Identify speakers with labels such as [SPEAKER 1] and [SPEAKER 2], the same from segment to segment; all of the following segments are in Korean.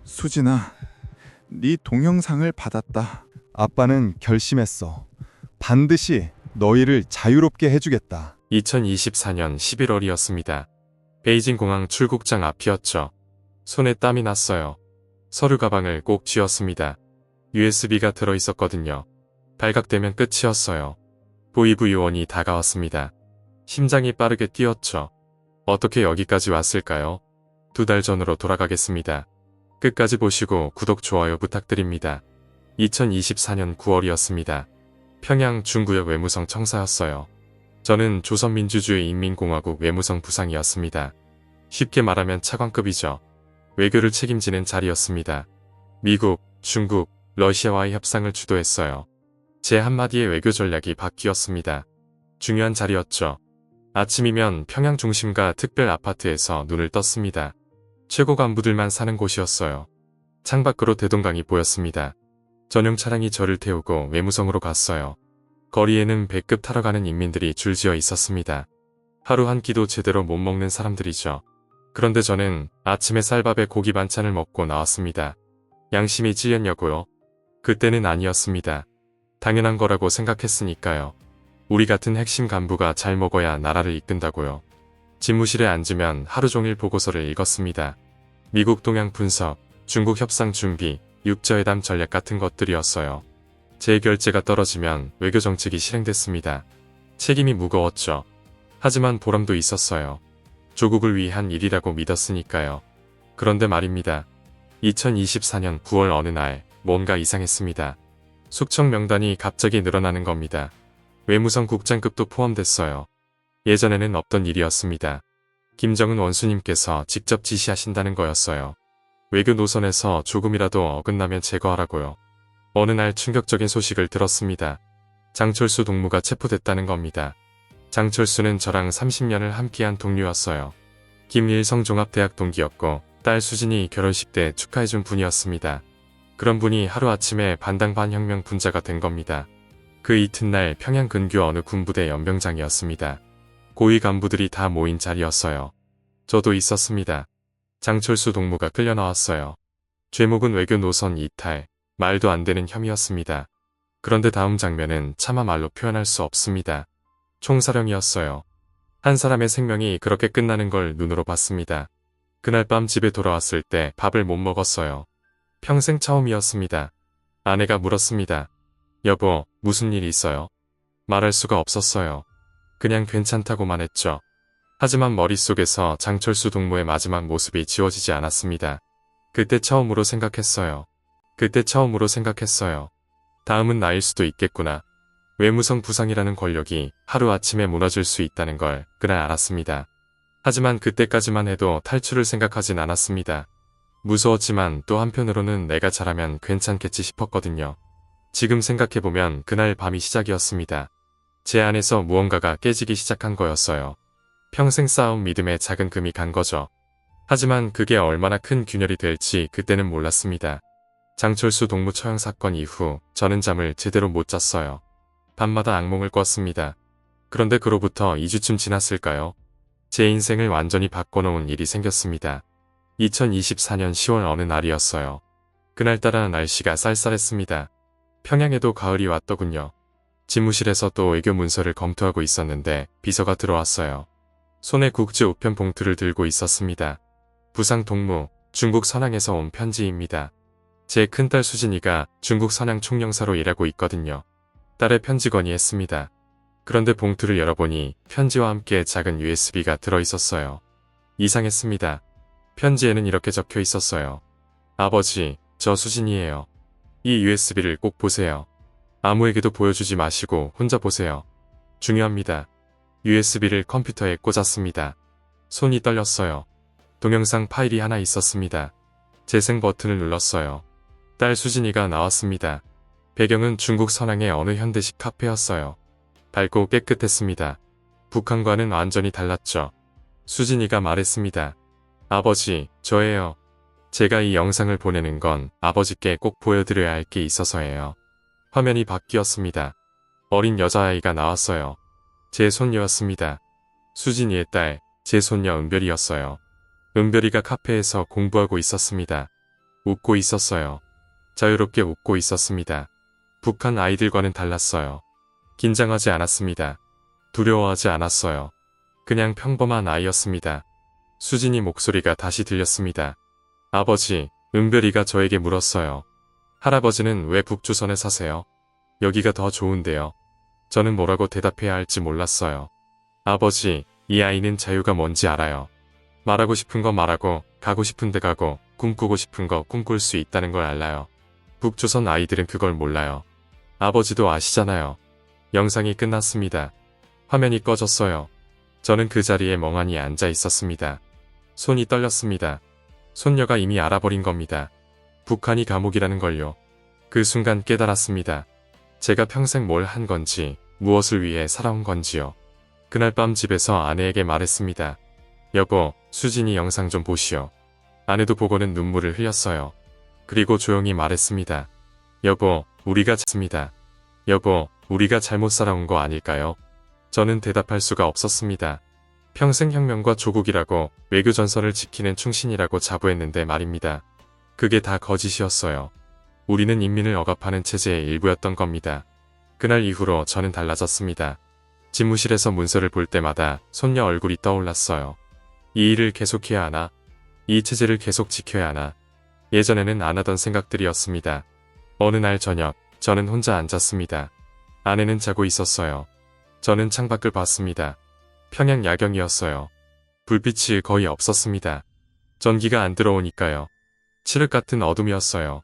[SPEAKER 1] 수진아, 네 동영상을 받았다.
[SPEAKER 2] 아빠는 결심했어. 반드시 너희를 자유롭게 해주겠다.
[SPEAKER 3] 2024년 11월이었습니다. 베이징 공항 출국장 앞이었죠. 손에 땀이 났어요. 서류 가방을 꼭 쥐었습니다. USB가 들어있었거든요. 발각되면 끝이었어요. 보이부 요원이 다가왔습니다. 심장이 빠르게 뛰었죠. 어떻게 여기까지 왔을까요? 2달 전으로 돌아가겠습니다. 끝까지 보시고 구독, 좋아요 부탁드립니다. 2024년 9월이었습니다. 평양 중구역 외무성 청사였어요. 저는 조선민주주의 인민공화국 외무성 부상이었습니다. 쉽게 말하면 차관급이죠. 외교를 책임지는 자리였습니다. 미국, 중국, 러시아와의 협상을 주도했어요. 제 한마디의 외교 전략이 바뀌었습니다. 중요한 자리였죠. 아침이면 평양 중심가 특별 아파트에서 눈을 떴습니다. 최고 간부들만 사는 곳이었어요. 창밖으로 대동강이 보였습니다. 전용 차량이 저를 태우고 외무성으로 갔어요. 거리에는 배급 타러 가는 인민들이 줄지어 있었습니다. 하루 한 끼도 제대로 못 먹는 사람들이죠. 그런데 저는 아침에 쌀밥에 고기 반찬을 먹고 나왔습니다. 양심이 찔렸냐고요? 그때는 아니었습니다. 당연한 거라고 생각했으니까요. 우리 같은 핵심 간부가 잘 먹어야 나라를 이끈다고요. 집무실에 앉으면 하루 종일 보고서를 읽었습니다. 미국 동향 분석, 중국 협상 준비, 육저회담 전략 같은 것들이었어요. 제 결제가 떨어지면 외교 정책이 실행됐습니다. 책임이 무거웠죠. 하지만 보람도 있었어요. 조국을 위한 일이라고 믿었으니까요. 그런데 말입니다. 2024년 9월 어느 날 뭔가 이상했습니다. 숙청 명단이 갑자기 늘어나는 겁니다. 외무성 국장급도 포함됐어요. 예전에는 없던 일이었습니다. 김정은 원수님께서 직접 지시하신다는 거였어요. 외교 노선에서 조금이라도 어긋나면 제거하라고요. 어느 날 충격적인 소식을 들었습니다. 장철수 동무가 체포됐다는 겁니다. 장철수는 저랑 30년을 함께한 동료였어요. 김일성 종합대학 동기였고 딸 수진이 결혼식 때 축하해준 분이었습니다. 그런 분이 하루아침에 반당 반혁명 분자가 된 겁니다. 그 이튿날 평양 근교 어느 군부대 연병장이었습니다. 고위 간부들이 다 모인 자리였어요. 저도 있었습니다. 장철수 동무가 끌려 나왔어요. 죄목은 외교 노선 이탈, 말도 안 되는 혐의였습니다. 그런데 다음 장면은 차마 말로 표현할 수 없습니다. 총사령이었어요. 한 사람의 생명이 그렇게 끝나는 걸 눈으로 봤습니다. 그날 밤 집에 돌아왔을 때 밥을 못 먹었어요. 평생 처음이었습니다. 아내가 물었습니다. 여보, 무슨 일 있어요? 말할 수가 없었어요. 그냥 괜찮다고만 했죠. 하지만 머릿속에서 장철수 동무의 마지막 모습이 지워지지 않았습니다. 그때 처음으로 생각했어요. 다음은 나일 수도 있겠구나. 외무성 부상이라는 권력이 하루아침에 무너질 수 있다는 걸 그날 알았습니다. 하지만 그때까지만 해도 탈출을 생각하진 않았습니다. 무서웠지만 또 한편으로는 내가 잘하면 괜찮겠지 싶었거든요. 지금 생각해보면 그날 밤이 시작이었습니다. 제 안에서 무언가가 깨지기 시작한 거였어요. 평생 쌓아온 믿음에 작은 금이 간 거죠. 하지만 그게 얼마나 큰 균열이 될지 그때는 몰랐습니다. 장철수 동무 처형 사건 이후 저는 잠을 제대로 못 잤어요. 밤마다 악몽을 꿨습니다. 그런데 그로부터 2주쯤 지났을까요? 제 인생을 완전히 바꿔놓은 일이 생겼습니다. 2024년 10월 어느 날이었어요. 그날따라 날씨가 쌀쌀했습니다. 평양에도 가을이 왔더군요. 집무실에서 또 외교 문서를 검토하고 있었는데 비서가 들어왔어요. 손에 국제 우편 봉투를 들고 있었습니다. 부상 동무, 중국 선양에서 온 편지입니다. 제 큰딸 수진이가 중국 선양 총영사로 일하고 있거든요. 딸의 편지 건의했습니다. 그런데 봉투를 열어보니 편지와 함께 작은 USB가 들어있었어요. 이상했습니다. 편지에는 이렇게 적혀 있었어요. 아버지, 저 수진이에요. 이 USB를 꼭 보세요. 아무에게도 보여주지 마시고 혼자 보세요. 중요합니다. USB를 컴퓨터에 꽂았습니다. 손이 떨렸어요. 동영상 파일이 하나 있었습니다. 재생 버튼을 눌렀어요. 딸 수진이가 나왔습니다. 배경은 중국 서낭의 어느 현대식 카페였어요. 밝고 깨끗했습니다. 북한과는 완전히 달랐죠. 수진이가 말했습니다. 아버지, 저예요. 제가 이 영상을 보내는 건 아버지께 꼭 보여드려야 할 게 있어서예요. 화면이 바뀌었습니다. 어린 여자아이가 나왔어요. 제 손녀였습니다. 수진이의 딸, 제 손녀 은별이였어요. 은별이가 카페에서 공부하고 있었습니다. 웃고 있었어요. 자유롭게 웃고 있었습니다. 북한 아이들과는 달랐어요. 긴장하지 않았습니다. 두려워하지 않았어요. 그냥 평범한 아이였습니다. 수진이 목소리가 다시 들렸습니다. 아버지, 은별이가 저에게 물었어요. 할아버지는 왜 북조선에 사세요? 여기가 더 좋은데요. 저는 뭐라고 대답해야 할지 몰랐어요. 아버지, 이 아이는 자유가 뭔지 알아요. 말하고 싶은 거 말하고, 가고 싶은 데 가고, 꿈꾸고 싶은 거 꿈꿀 수 있다는 걸 알아요. 북조선 아이들은 그걸 몰라요. 아버지도 아시잖아요. 영상이 끝났습니다. 화면이 꺼졌어요. 저는 그 자리에 멍하니 앉아 있었습니다. 손이 떨렸습니다. 손녀가 이미 알아버린 겁니다. 북한이 감옥이라는 걸요. 그 순간 깨달았습니다. 제가 평생 뭘 한 건지, 무엇을 위해 살아온 건지요. 그날 밤 집에서 아내에게 말했습니다. 여보, 수진이 영상 좀 보시오. 아내도 보고는 눈물을 흘렸어요. 그리고 조용히 말했습니다. 여보, 우리가 잘습니다. 여보, 우리가 잘못 살아온 거 아닐까요? 저는 대답할 수가 없었습니다. 평생 혁명과 조국이라고 외교 전선을 지키는 충신이라고 자부했는데 말입니다. 그게 다 거짓이었어요. 우리는 인민을 억압하는 체제의 일부였던 겁니다. 그날 이후로 저는 달라졌습니다. 집무실에서 문서를 볼 때마다 손녀 얼굴이 떠올랐어요. 이 일을 계속해야 하나? 이 체제를 계속 지켜야 하나? 예전에는 안 하던 생각들이었습니다. 어느 날 저녁, 저는 혼자 앉았습니다. 아내는 자고 있었어요. 저는 창밖을 봤습니다. 평양 야경이었어요. 불빛이 거의 없었습니다. 전기가 안 들어오니까요. 칠흑 같은 어둠이었어요.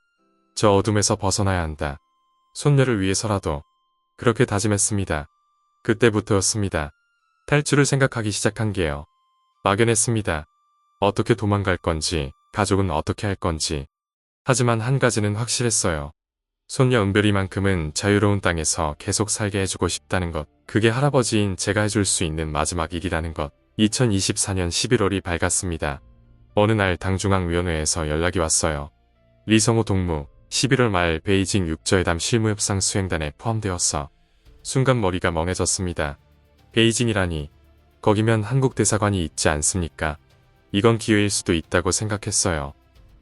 [SPEAKER 3] 저 어둠에서 벗어나야 한다. 손녀를 위해서라도. 그렇게 다짐했습니다. 그때부터였습니다. 탈출을 생각하기 시작한 게요. 막연했습니다. 어떻게 도망갈 건지, 가족은 어떻게 할 건지. 하지만 한 가지는 확실했어요. 손녀 은별이만큼은 자유로운 땅에서 계속 살게 해주고 싶다는 것. 그게 할아버지인 제가 해줄 수 있는 마지막 일이라는 것. 2024년 11월이 밝았습니다. 어느 날 당중앙위원회에서 연락이 왔어요. 리성호 동무, 11월 말 베이징 육저회담 실무협상 수행단에 포함되었어. 순간 머리가 멍해졌습니다. 베이징이라니. 거기면 한국 대사관이 있지 않습니까? 이건 기회일 수도 있다고 생각했어요.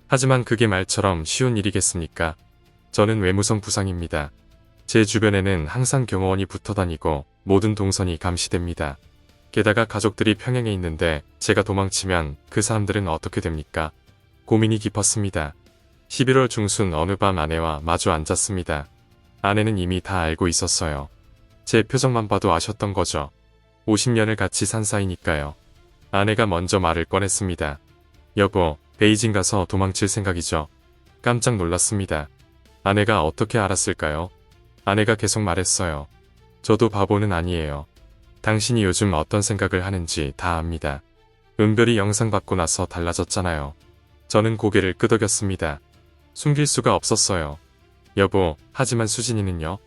[SPEAKER 3] 하지만 그게 말처럼 쉬운 일이겠습니까? 저는 외무성 부상입니다. 제 주변에는 항상 경호원이 붙어다니고 모든 동선이 감시됩니다. 게다가 가족들이 평양에 있는데 제가 도망치면 그 사람들은 어떻게 됩니까? 고민이 깊었습니다. 11월 중순 어느 밤 아내와 마주 앉았습니다. 아내는 이미 다 알고 있었어요. 제 표정만 봐도 아셨던 거죠. 50년을 같이 산 사이니까요. 아내가 먼저 말을 꺼냈습니다. 여보, 베이징 가서 도망칠 생각이죠. 깜짝 놀랐습니다. 아내가 어떻게 알았을까요? 아내가 계속 말했어요. 저도 바보는 아니에요. 당신이 요즘 어떤 생각을 하는지 다 압니다. 은별이 영상 받고 나서 달라졌잖아요. 저는 고개를 끄덕였습니다. 숨길 수가 없었어요. 여보, 하지만 수진이는요?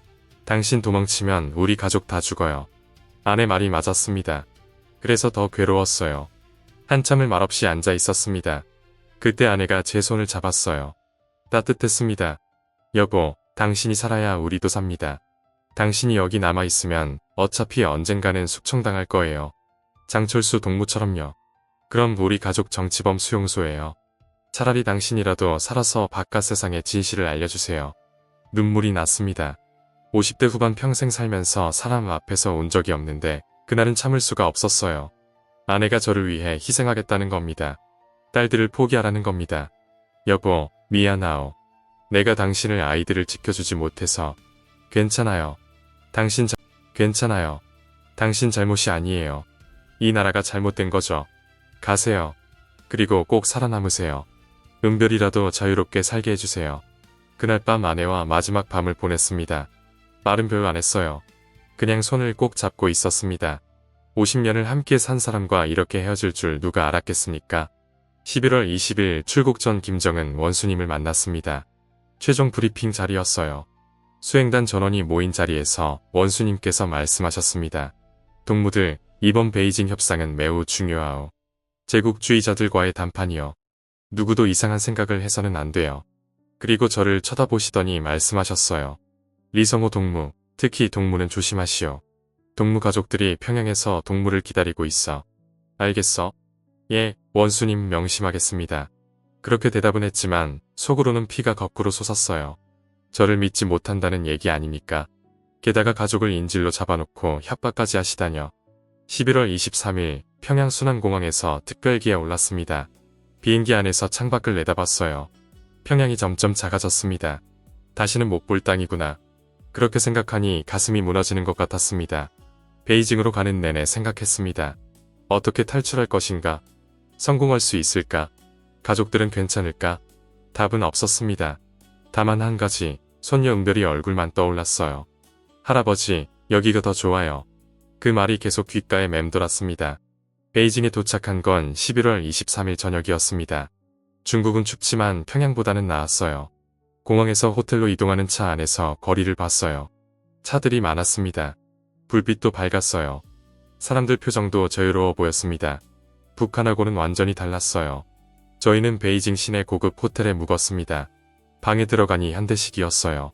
[SPEAKER 3] 당신 도망치면 우리 가족 다 죽어요. 아내 말이 맞았습니다. 그래서 더 괴로웠어요. 한참을 말없이 앉아 있었습니다. 그때 아내가 제 손을 잡았어요. 따뜻했습니다. 여보, 당신이 살아야 우리도 삽니다. 당신이 여기 남아있으면 어차피 언젠가는 숙청당할 거예요. 장철수 동무처럼요. 그럼 우리 가족 정치범 수용소예요. 차라리 당신이라도 살아서 바깥 세상에 진실을 알려주세요. 눈물이 났습니다. 50대 후반 평생 살면서 사람 앞에서 운 적이 없는데 그날은 참을 수가 없었어요. 아내가 저를 위해 희생하겠다는 겁니다. 딸들을 포기하라는 겁니다. 여보, 미안하오. 내가 당신을 아이들을 지켜주지 못해서. 괜찮아요. 괜찮아요. 당신 잘못이 아니에요. 이 나라가 잘못된 거죠. 가세요. 그리고 꼭 살아남으세요. 은별이라도 자유롭게 살게 해주세요. 그날 밤 아내와 마지막 밤을 보냈습니다. 말은 별로 안 했어요. 그냥 손을 꼭 잡고 있었습니다. 50년을 함께 산 사람과 이렇게 헤어질 줄 누가 알았겠습니까? 11월 20일 출국 전 김정은 원수님을 만났습니다. 최종 브리핑 자리였어요. 수행단 전원이 모인 자리에서 원수님께서 말씀하셨습니다. 동무들, 이번 베이징 협상은 매우 중요하오. 제국주의자들과의談판이요. 누구도 이상한 생각을 해서는 안 돼요. 그리고 저를 쳐다보시더니 말씀하셨어요. 리성호 동무, 특히 동무는 조심하시오. 동무 가족들이 평양에서 동무를 기다리고 있어. 알겠어? 예, 원수님 명심하겠습니다. 그렇게 대답은 했지만 속으로는 피가 거꾸로 솟았어요. 저를 믿지 못한다는 얘기 아닙니까? 게다가 가족을 인질로 잡아놓고 협박까지 하시다뇨. 11월 23일 평양 순안공항에서 특별기에 올랐습니다. 비행기 안에서 창밖을 내다봤어요. 평양이 점점 작아졌습니다. 다시는 못 볼 땅이구나. 그렇게 생각하니 가슴이 무너지는 것 같았습니다. 베이징으로 가는 내내 생각했습니다. 어떻게 탈출할 것인가? 성공할 수 있을까? 가족들은 괜찮을까? 답은 없었습니다. 다만 한 가지, 손녀 은별이 얼굴만 떠올랐어요. 할아버지, 여기가 더 좋아요. 그 말이 계속 귓가에 맴돌았습니다. 베이징에 도착한 건 11월 23일 저녁이었습니다. 중국은 춥지만 평양보다는 나았어요. 공항에서 호텔로 이동하는 차 안에서 거리를 봤어요. 차들이 많았습니다. 불빛도 밝았어요. 사람들 표정도 자유로워 보였습니다. 북한하고는 완전히 달랐어요. 저희는 베이징 시내 고급 호텔에 묵었습니다. 방에 들어가니 현대식이었어요.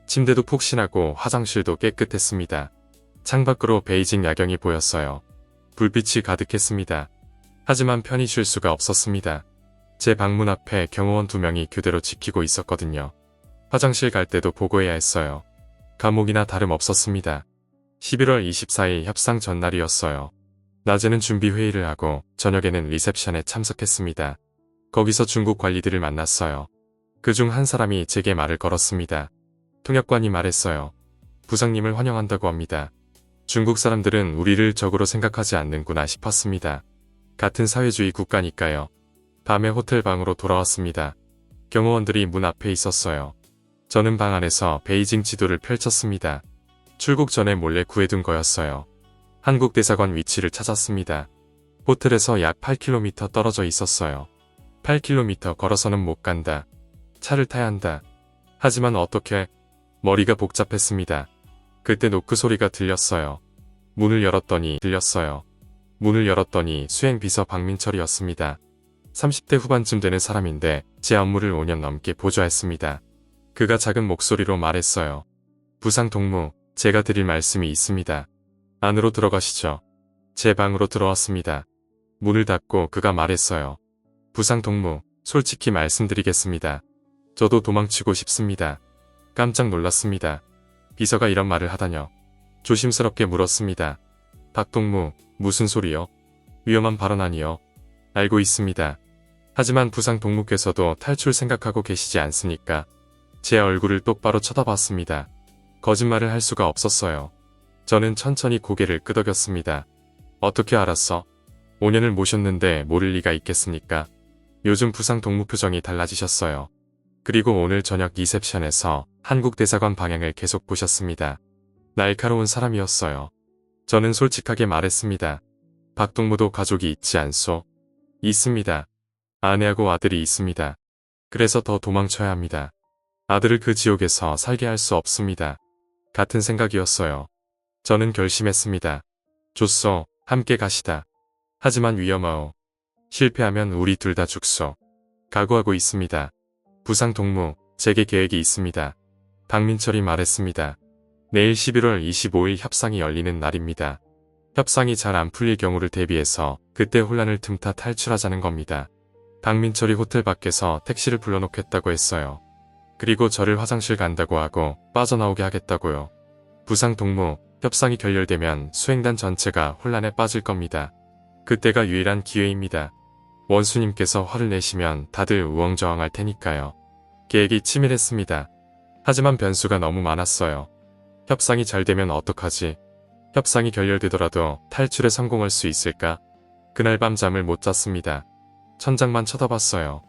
[SPEAKER 3] 침대도 푹신하고 화장실도 깨끗했습니다. 창밖으로 베이징 야경이 보였어요. 불빛이 가득했습니다. 하지만 편히 쉴 수가 없었습니다. 제 방문 앞에 경호원 2명이 교대로 지키고 있었거든요. 화장실 갈 때도 보고해야 했어요. 감옥이나 다름없었습니다. 11월 24일 협상 전날이었어요. 낮에는 준비 회의를 하고 저녁에는 리셉션에 참석했습니다. 거기서 중국 관리들을 만났어요. 그중 한 사람이 제게 말을 걸었습니다. 통역관이 말했어요. 부상님을 환영한다고 합니다. 중국 사람들은 우리를 적으로 생각하지 않는구나 싶었습니다. 같은 사회주의 국가니까요. 밤에 호텔 방으로 돌아왔습니다. 경호원들이 문 앞에 있었어요. 저는 방 안에서 베이징 지도를 펼쳤습니다. 출국 전에 몰래 구해둔 거였어요. 한국 대사관 위치를 찾았습니다. 호텔에서 약 8km 떨어져 있었어요. 8km 걸어서는 못 간다. 차를 타야 한다. 하지만 어떻게? 머리가 복잡했습니다. 그때 노크 소리가 들렸어요. 문을 열었더니 수행비서 박민철이었습니다. 30대 후반쯤 되는 사람인데 제 업무를 5년 넘게 보좌했습니다. 그가 작은 목소리로 말했어요. 부상 동무, 제가 드릴 말씀이 있습니다. 안으로 들어가시죠. 제 방으로 들어왔습니다. 문을 닫고 그가 말했어요. 부상 동무, 솔직히 말씀드리겠습니다. 저도 도망치고 싶습니다. 깜짝 놀랐습니다. 비서가 이런 말을 하다뇨. 조심스럽게 물었습니다. 박 동무, 무슨 소리요? 위험한 발언 아니요? 알고 있습니다. 하지만 부상 동무께서도 탈출 생각하고 계시지 않습니까? 제 얼굴을 똑바로 쳐다봤습니다. 거짓말을 할 수가 없었어요. 저는 천천히 고개를 끄덕였습니다. 어떻게 알았어? 5년을 모셨는데 모를 리가 있겠습니까? 요즘 부상 동무 표정이 달라지셨어요. 그리고 오늘 저녁 리셉션에서 한국 대사관 방향을 계속 보셨습니다. 날카로운 사람이었어요. 저는 솔직하게 말했습니다. 박 동무도 가족이 있지 않소? 있습니다. 아내하고 아들이 있습니다. 그래서 더 도망쳐야 합니다. 아들을 그 지옥에서 살게 할 수 없습니다. 같은 생각이었어요. 저는 결심했습니다. 좋소, 함께 가시다. 하지만 위험하오. 실패하면 우리 둘 다 죽소. 각오하고 있습니다. 부상 동무, 제게 계획이 있습니다. 박민철이 말했습니다. 내일 11월 25일 협상이 열리는 날입니다. 협상이 잘 안 풀릴 경우를 대비해서 그때 혼란을 틈타 탈출하자는 겁니다. 박민철이 호텔 밖에서 택시를 불러놓겠다고 했어요. 그리고 저를 화장실 간다고 하고 빠져나오게 하겠다고요. 부상 동무, 협상이 결렬되면 수행단 전체가 혼란에 빠질 겁니다. 그때가 유일한 기회입니다. 원수님께서 화를 내시면 다들 우왕좌왕할 테니까요. 계획이 치밀했습니다. 하지만 변수가 너무 많았어요. 협상이 잘 되면 어떡하지? 협상이 결렬되더라도 탈출에 성공할 수 있을까? 그날 밤 잠을 못 잤습니다. 천장만 쳐다봤어요.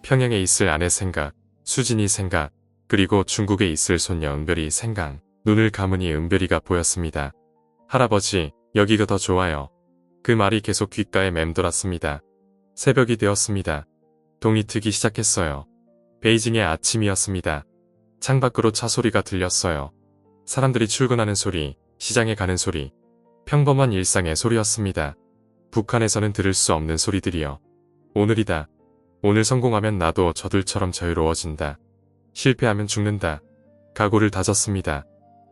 [SPEAKER 3] 평양에 있을 아내 생각, 수진이 생각, 그리고 중국에 있을 손녀 은별이 생각. 눈을 감으니 은별이가 보였습니다. 할아버지, 여기가 더 좋아요. 그 말이 계속 귓가에 맴돌았습니다. 새벽이 되었습니다. 동이 트기 시작했어요. 베이징의 아침이었습니다. 창밖으로 차 소리가 들렸어요. 사람들이 출근하는 소리, 시장에 가는 소리, 평범한 일상의 소리였습니다. 북한에서는 들을 수 없는 소리들이요. 오늘이다. 오늘 성공하면 나도 저들처럼 자유로워진다. 실패하면 죽는다. 각오를 다졌습니다.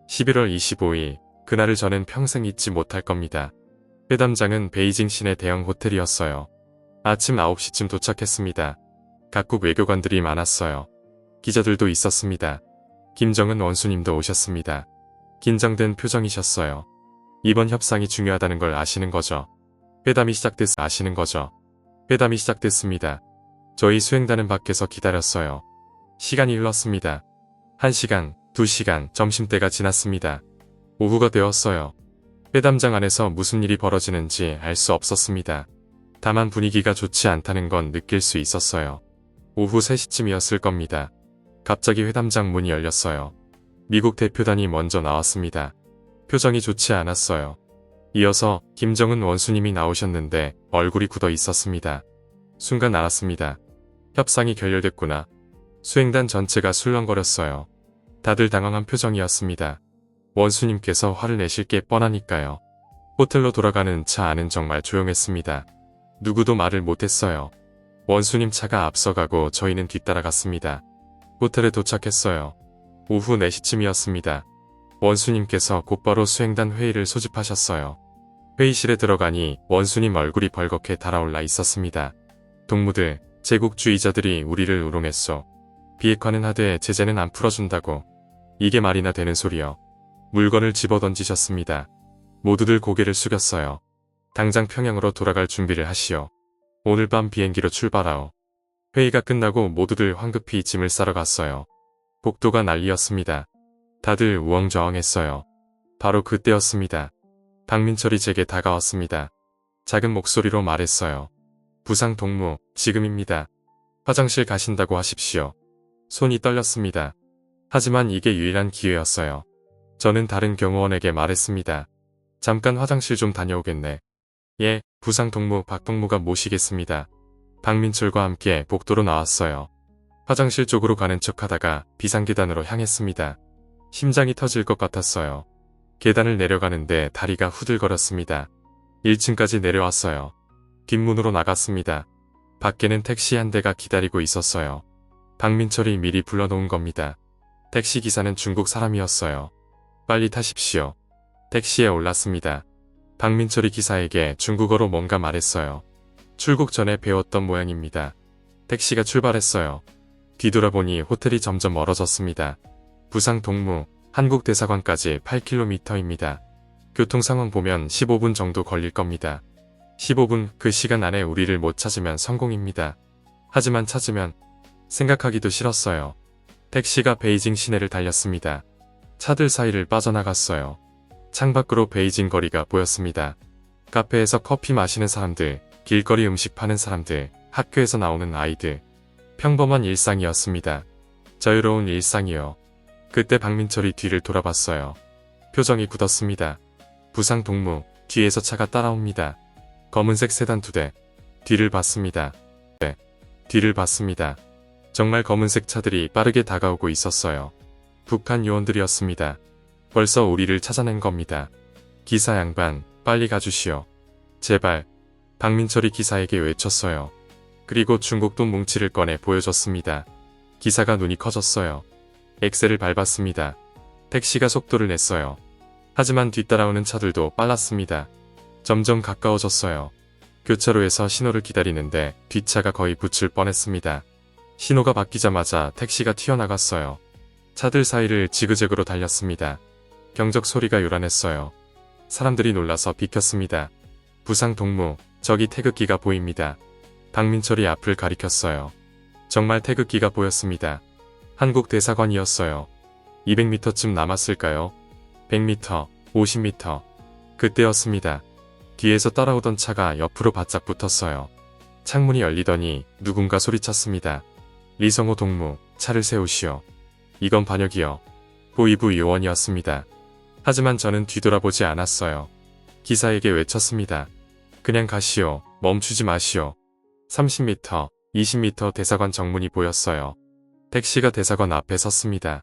[SPEAKER 3] 11월 25일, 그날을 저는 평생 잊지 못할 겁니다. 회담장은 베이징 시내 대형 호텔이었어요. 아침 9시쯤 도착했습니다. 각국 외교관들이 많았어요. 기자들도 있었습니다. 김정은 원수님도 오셨습니다. 긴장된 표정이셨어요. 이번 협상이 중요하다는 걸 아시는 거죠. 회담이 아시는 거죠. 회담이 시작됐습니다. 저희 수행단은 밖에서 기다렸어요. 시간이 흘렀습니다. 1시간, 2시간, 점심때가 지났습니다. 오후가 되었어요. 회담장 안에서 무슨 일이 벌어지는지 알 수 없었습니다. 다만 분위기가 좋지 않다는 건 느낄 수 있었어요. 오후 3시쯤이었을 겁니다. 갑자기 회담장 문이 열렸어요. 미국 대표단이 먼저 나왔습니다. 표정이 좋지 않았어요. 이어서 김정은 원수님이 나오셨는데 얼굴이 굳어 있었습니다. 순간 알았습니다. 협상이 결렬됐구나. 수행단 전체가 술렁거렸어요. 다들 당황한 표정이었습니다. 원수님께서 화를 내실 게 뻔하니까요. 호텔로 돌아가는 차 안은 정말 조용했습니다. 누구도 말을 못했어요. 원수님 차가 앞서가고 저희는 뒤따라갔습니다. 호텔에 도착했어요. 오후 4시쯤이었습니다. 원수님께서 곧바로 수행단 회의를 소집하셨어요. 회의실에 들어가니 원수님 얼굴이 벌겋게 달아올라 있었습니다. 동무들, 제국주의자들이 우리를 우롱했소. 비핵화는 하되 제재는 안 풀어준다고. 이게 말이나 되는 소리여. 물건을 집어던지셨습니다. 모두들 고개를 숙였어요. 당장 평양으로 돌아갈 준비를 하시오. 오늘 밤 비행기로 출발하오. 회의가 끝나고 모두들 황급히 짐을 싸러 갔어요. 복도가 난리였습니다. 다들 우왕좌왕했어요. 바로 그때였습니다. 박민철이 제게 다가왔습니다. 작은 목소리로 말했어요. 부상 동무, 지금입니다. 화장실 가신다고 하십시오. 손이 떨렸습니다. 하지만 이게 유일한 기회였어요. 저는 다른 경호원에게 말했습니다. 잠깐 화장실 좀 다녀오겠네. 예, 부상 동무 박동무가 모시겠습니다. 박민철과 함께 복도로 나왔어요. 화장실 쪽으로 가는 척하다가 비상계단으로 향했습니다. 심장이 터질 것 같았어요. 계단을 내려가는데 다리가 후들거렸습니다. 1층까지 내려왔어요. 뒷문으로 나갔습니다. 밖에는 택시 한 대가 기다리고 있었어요. 박민철이 미리 불러놓은 겁니다. 택시 기사는 중국 사람이었어요. 빨리 타십시오. 택시에 올랐습니다. 박민철이 기사에게 중국어로 뭔가 말했어요. 출국 전에 배웠던 모양입니다. 택시가 출발했어요. 뒤돌아보니 호텔이 점점 멀어졌습니다. 부상 동무, 한국 대사관까지 8km입니다. 교통 상황 보면 15분 정도 걸릴 겁니다. 15분, 그 시간 안에 우리를 못 찾으면 성공입니다. 하지만 찾으면 생각하기도 싫었어요. 택시가 베이징 시내를 달렸습니다. 차들 사이를 빠져나갔어요. 창밖으로 베이징 거리가 보였습니다. 카페에서 커피 마시는 사람들, 길거리 음식 파는 사람들, 학교에서 나오는 아이들. 평범한 일상이었습니다. 자유로운 일상이요. 그때 박민철이 뒤를 돌아봤어요. 표정이 굳었습니다. 부상 동무, 뒤에서 차가 따라옵니다. 검은색 세단 2대. 뒤를 봤습니다. 네, 뒤를 봤습니다. 정말 검은색 차들이 빠르게 다가오고 있었어요. 북한 요원들이었습니다. 벌써 우리를 찾아낸 겁니다. 기사 양반, 빨리 가주시오. 제발. 박민철이 기사에게 외쳤어요. 그리고 중국돈 뭉치를 꺼내 보여줬습니다. 기사가 눈이 커졌어요. 엑셀을 밟았습니다. 택시가 속도를 냈어요. 하지만 뒤따라오는 차들도 빨랐습니다. 점점 가까워졌어요. 교차로에서 신호를 기다리는데 뒷차가 거의 붙을 뻔했습니다. 신호가 바뀌자마자 택시가 튀어나갔어요. 차들 사이를 지그재그로 달렸습니다. 경적 소리가 요란했어요. 사람들이 놀라서 비켰습니다. 부상 동무, 저기 태극기가 보입니다. 박민철이 앞을 가리켰어요. 정말 태극기가 보였습니다. 한국 대사관이었어요. 200m쯤 남았을까요? 100m, 50m. 그때였습니다. 뒤에서 따라오던 차가 옆으로 바짝 붙었어요. 창문이 열리더니 누군가 소리쳤습니다. 리성호 동무, 차를 세우시오. 이건 반역이요. 보이부 요원이었습니다. 하지만 저는 뒤돌아보지 않았어요. 기사에게 외쳤습니다. 그냥 가시오. 멈추지 마시오. 30m, 20m 대사관 정문이 보였어요. 택시가 대사관 앞에 섰습니다.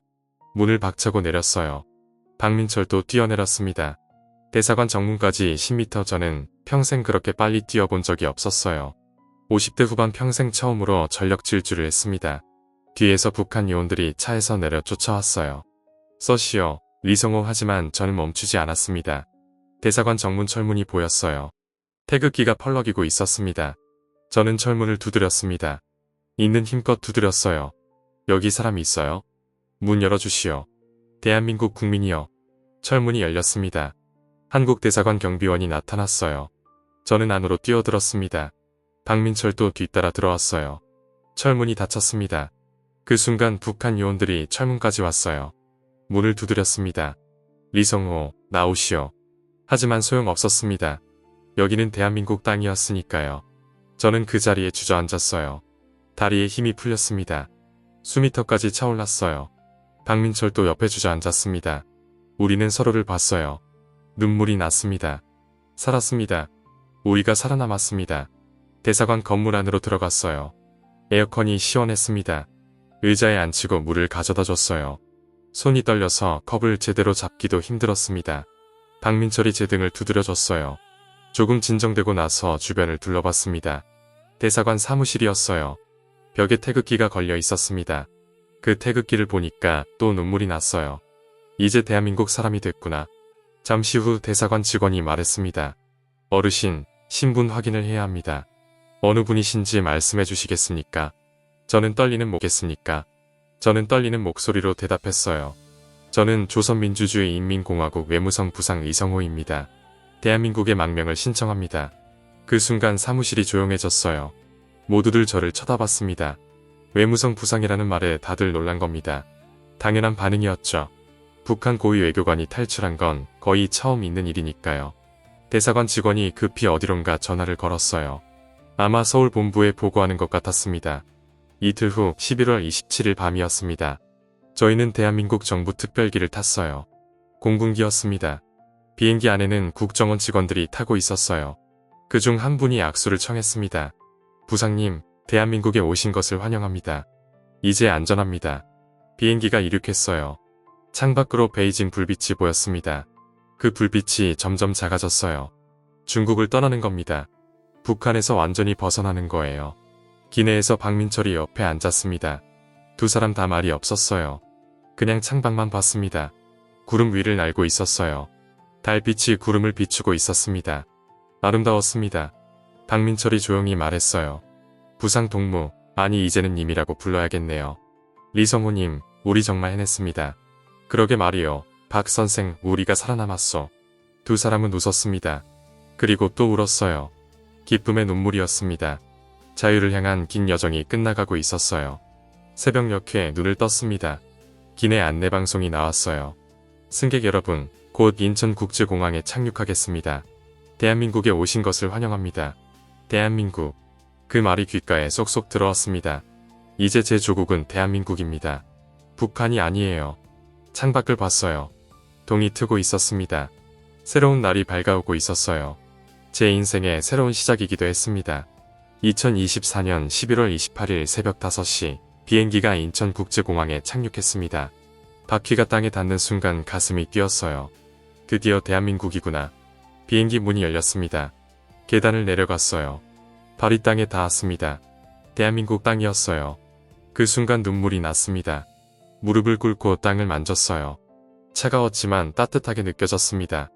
[SPEAKER 3] 문을 박차고 내렸어요. 박민철도 뛰어내렸습니다. 대사관 정문까지 10m. 저는 평생 그렇게 빨리 뛰어본 적이 없었어요. 50대 후반 평생 처음으로 전력 질주를 했습니다. 뒤에서 북한 요원들이 차에서 내려 쫓아왔어요. 서시오, 리성호. 하지만 저는 멈추지 않았습니다. 대사관 정문 철문이 보였어요. 태극기가 펄럭이고 있었습니다. 저는 철문을 두드렸습니다. 있는 힘껏 두드렸어요. 여기 사람 있어요? 문 열어주시오. 대한민국 국민이요. 철문이 열렸습니다. 한국 대사관 경비원이 나타났어요. 저는 안으로 뛰어들었습니다. 박민철도 뒤따라 들어왔어요. 철문이 닫혔습니다. 그 순간 북한 요원들이 철문까지 왔어요. 문을 두드렸습니다. 리성호, 나오시오. 하지만 소용없었습니다. 여기는 대한민국 땅이었으니까요. 저는 그 자리에 주저앉았어요. 다리에 힘이 풀렸습니다. 수미터까지 차올랐어요. 박민철도 옆에 주저앉았습니다. 우리는 서로를 봤어요. 눈물이 났습니다. 살았습니다. 우리가 살아남았습니다. 대사관 건물 안으로 들어갔어요. 에어컨이 시원했습니다. 의자에 앉히고 물을 가져다 줬어요. 손이 떨려서 컵을 제대로 잡기도 힘들었습니다. 박민철이 제 등을 두드려줬어요. 조금 진정되고 나서 주변을 둘러봤습니다. 대사관 사무실이었어요. 벽에 태극기가 걸려 있었습니다. 그 태극기를 보니까 또 눈물이 났어요. 이제 대한민국 사람이 됐구나. 잠시 후 대사관 직원이 말했습니다. 어르신, 신분 확인을 해야 합니다. 어느 분이신지 말씀해 주시겠습니까? 저는 떨리는 목소리로 대답했어요. 저는 조선민주주의인민공화국 외무성 부상 이성호입니다. 대한민국의 망명을 신청합니다. 그 순간 사무실이 조용해졌어요. 모두들 저를 쳐다봤습니다. 외무성 부상이라는 말에 다들 놀란 겁니다. 당연한 반응이었죠. 북한 고위 외교관이 탈출한 건 거의 처음 있는 일이니까요. 대사관 직원이 급히 어디론가 전화를 걸었어요. 아마 서울 본부에 보고하는 것 같았습니다. 이틀 후 11월 27일 밤이었습니다. 저희는 대한민국 정부 특별기를 탔어요. 공군기였습니다. 비행기 안에는 국정원 직원들이 타고 있었어요. 그중 한 분이 악수를 청했습니다. 부상님, 대한민국에 오신 것을 환영합니다. 이제 안전합니다. 비행기가 이륙했어요. 창밖으로 베이징 불빛이 보였습니다. 그 불빛이 점점 작아졌어요. 중국을 떠나는 겁니다. 북한에서 완전히 벗어나는 거예요. 기내에서 박민철이 옆에 앉았습니다. 두 사람 다 말이 없었어요. 그냥 창밖만 봤습니다. 구름 위를 날고 있었어요. 달빛이 구름을 비추고 있었습니다. 아름다웠습니다. 박민철이 조용히 말했어요. 부상 동무, 아니 이제는 님이라고 불러야겠네요. 리성호님, 우리 정말 해냈습니다. 그러게 말이요. 박 선생, 우리가 살아남았소. 두 사람은 웃었습니다. 그리고 또 울었어요. 기쁨의 눈물이었습니다. 자유를 향한 긴 여정이 끝나가고 있었어요. 새벽녘에 눈을 떴습니다. 기내 안내방송이 나왔어요. 승객 여러분, 곧 인천국제공항에 착륙하겠습니다. 대한민국에 오신 것을 환영합니다. 대한민국. 그 말이 귓가에 쏙쏙 들어왔습니다. 이제 제 조국은 대한민국입니다. 북한이 아니에요. 창밖을 봤어요. 동이 트고 있었습니다. 새로운 날이 밝아오고 있었어요. 제 인생의 새로운 시작이기도 했습니다. 2024년 11월 28일 새벽 5시 비행기가 인천국제공항에 착륙했습니다. 바퀴가 땅에 닿는 순간 가슴이 뛰었어요. 드디어 대한민국이구나. 비행기 문이 열렸습니다. 계단을 내려갔어요. 발이 땅에 닿았습니다. 대한민국 땅이었어요. 그 순간 눈물이 났습니다. 무릎을 꿇고 땅을 만졌어요. 차가웠지만 따뜻하게 느껴졌습니다.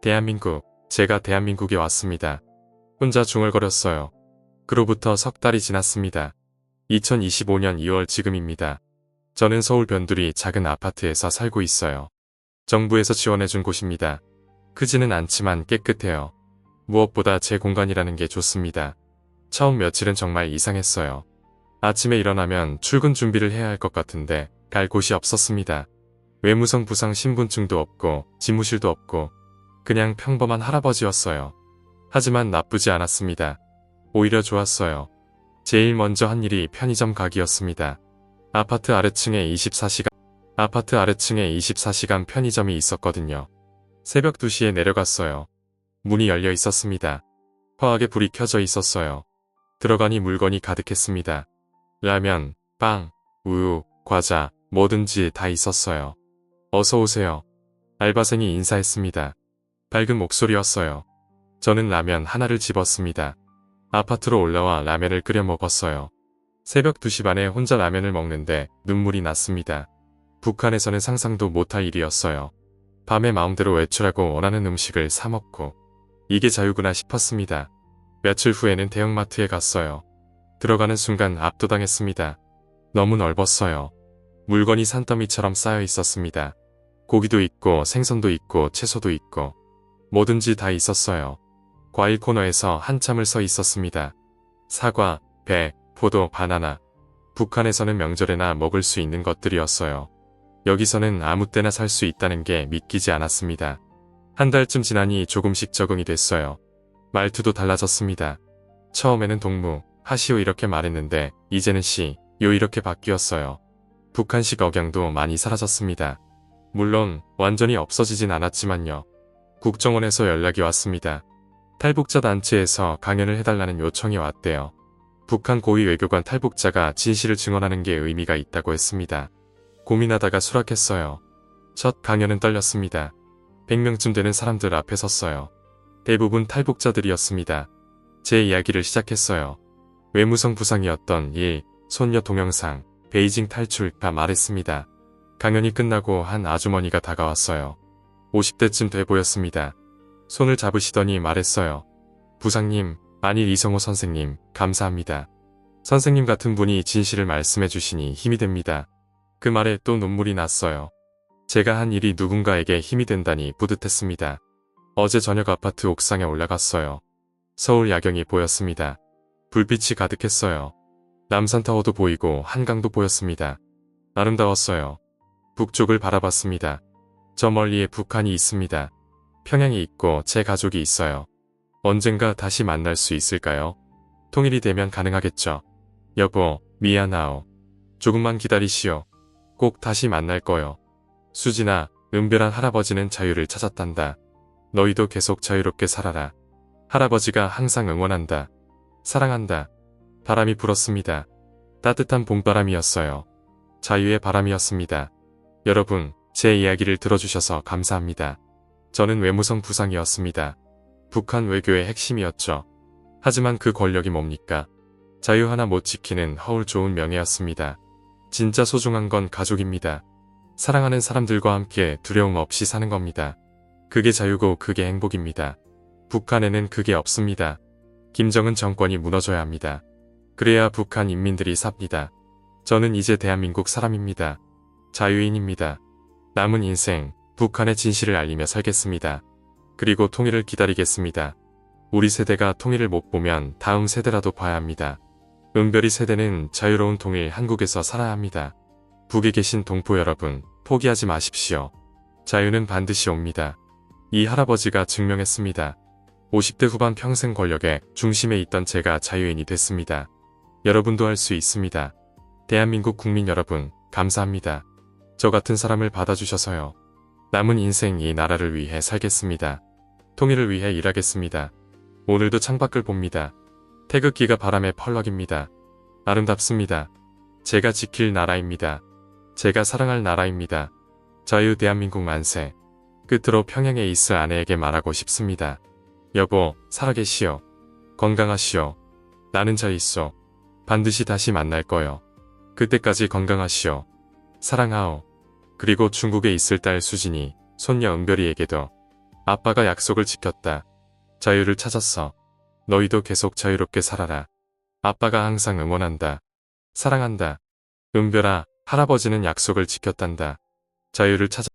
[SPEAKER 3] 대한민국, 제가 대한민국에 왔습니다. 혼자 중얼거렸어요. 그로부터 석 달이 지났습니다. 2025년 2월 지금입니다. 저는 서울 변두리 작은 아파트에서 살고 있어요. 정부에서 지원해준 곳입니다. 크지는 않지만 깨끗해요. 무엇보다 제 공간이라는 게 좋습니다. 처음 며칠은 정말 이상했어요. 아침에 일어나면 출근 준비를 해야 할 것 같은데 갈 곳이 없었습니다. 외무성 부상 신분증도 없고 집무실도 없고 그냥 평범한 할아버지였어요. 하지만 나쁘지 않았습니다. 오히려 좋았어요. 제일 먼저 한 일이 편의점 가기였습니다. 아파트 아래층에 24시간 편의점이 있었거든요. 새벽 2시에 내려갔어요. 문이 열려 있었습니다. 화하게 불이 켜져 있었어요. 들어가니 물건이 가득했습니다. 라면, 빵, 우유, 과자, 뭐든지 다 있었어요. 어서 오세요. 알바생이 인사했습니다. 밝은 목소리였어요. 저는 라면 하나를 집었습니다. 아파트로 올라와 라면을 끓여 먹었어요. 새벽 2시 반에 혼자 라면을 먹는데 눈물이 났습니다. 북한에서는 상상도 못할 일이었어요. 밤에 마음대로 외출하고 원하는 음식을 사 먹고 이게 자유구나 싶었습니다. 며칠 후에는 대형마트에 갔어요. 들어가는 순간 압도당했습니다. 너무 넓었어요. 물건이 산더미처럼 쌓여 있었습니다. 고기도 있고 생선도 있고 채소도 있고 뭐든지 다 있었어요. 과일 코너에서 한참을 서 있었습니다. 사과, 배, 포도, 바나나. 북한에서는 명절에나 먹을 수 있는 것들이었어요. 여기서는 아무 때나 살 수 있다는 게 믿기지 않았습니다. 한 달쯤 지나니 조금씩 적응이 됐어요. 말투도 달라졌습니다. 처음에는 동무, 하시오 이렇게 말했는데 이제는 시, 요 이렇게 바뀌었어요. 북한식 억양도 많이 사라졌습니다. 물론 완전히 없어지진 않았지만요. 국정원에서 연락이 왔습니다. 탈북자 단체에서 강연을 해달라는 요청이 왔대요. 북한 고위 외교관 탈북자가 진실을 증언하는 게 의미가 있다고 했습니다. 고민하다가 수락했어요. 첫 강연은 떨렸습니다. 100명쯤 되는 사람들 앞에 섰어요. 대부분 탈북자들이었습니다. 제 이야기를 시작했어요. 외무성 부상이었던 손녀 동영상, 베이징 탈출가 말했습니다. 강연이 끝나고 한 아주머니가 다가왔어요. 50대쯤 돼 보였습니다. 손을 잡으시더니 말했어요. 부상님, 만일 이성호 선생님, 감사합니다. 선생님 같은 분이 진실을 말씀해 주시니 힘이 됩니다. 그 말에 또 눈물이 났어요. 제가 한 일이 누군가에게 힘이 된다니 뿌듯했습니다. 어제 저녁 아파트 옥상에 올라갔어요. 서울 야경이 보였습니다. 불빛이 가득했어요. 남산타워도 보이고 한강도 보였습니다. 아름다웠어요. 북쪽을 바라봤습니다. 저 멀리에 북한이 있습니다. 평양이 있고 제 가족이 있어요. 언젠가 다시 만날 수 있을까요? 통일이 되면 가능하겠죠. 여보, 미안하오. 조금만 기다리시오. 꼭 다시 만날 거요. 수진아, 은별한 할아버지는 자유를 찾았단다. 너희도 계속 자유롭게 살아라. 할아버지가 항상 응원한다. 사랑한다. 바람이 불었습니다. 따뜻한 봄바람이었어요. 자유의 바람이었습니다. 여러분, 제 이야기를 들어주셔서 감사합니다. 저는 외무성 부상이었습니다. 북한 외교의 핵심이었죠. 하지만 그 권력이 뭡니까? 자유 하나 못 지키는 허울 좋은 명예였습니다. 진짜 소중한 건 가족입니다. 사랑하는 사람들과 함께 두려움 없이 사는 겁니다. 그게 자유고 그게 행복입니다. 북한에는 그게 없습니다. 김정은 정권이 무너져야 합니다. 그래야 북한 인민들이 삽니다. 저는 이제 대한민국 사람입니다. 자유인입니다. 남은 인생 북한의 진실을 알리며 살겠습니다. 그리고 통일을 기다리겠습니다. 우리 세대가 통일을 못 보면 다음 세대라도 봐야 합니다. 은별이 세대는 자유로운 통일 한국에서 살아야 합니다. 북에 계신 동포 여러분, 포기하지 마십시오. 자유는 반드시 옵니다. 이 할아버지가 증명했습니다. 50대 후반 평생 권력의 중심에 있던 제가 자유인이 됐습니다. 여러분도 할 수 있습니다. 대한민국 국민 여러분, 감사합니다. 저 같은 사람을 받아주셔서요. 남은 인생 이 나라를 위해 살겠습니다. 통일을 위해 일하겠습니다. 오늘도 창밖을 봅니다. 태극기가 바람에 펄럭입니다. 아름답습니다. 제가 지킬 나라입니다. 제가 사랑할 나라입니다. 자유 대한민국 만세. 끝으로 평양에 있을 아내에게 말하고 싶습니다. 여보, 살아계시오. 건강하시오. 나는 저 있소. 반드시 다시 만날 거요. 그때까지 건강하시오. 사랑하오. 그리고 중국에 있을 딸 수진이, 손녀 은별이에게도 아빠가 약속을 지켰다. 자유를 찾았어. 너희도 계속 자유롭게 살아라. 아빠가 항상 응원한다. 사랑한다. 은별아, 할아버지는 약속을 지켰단다. 자유를 찾아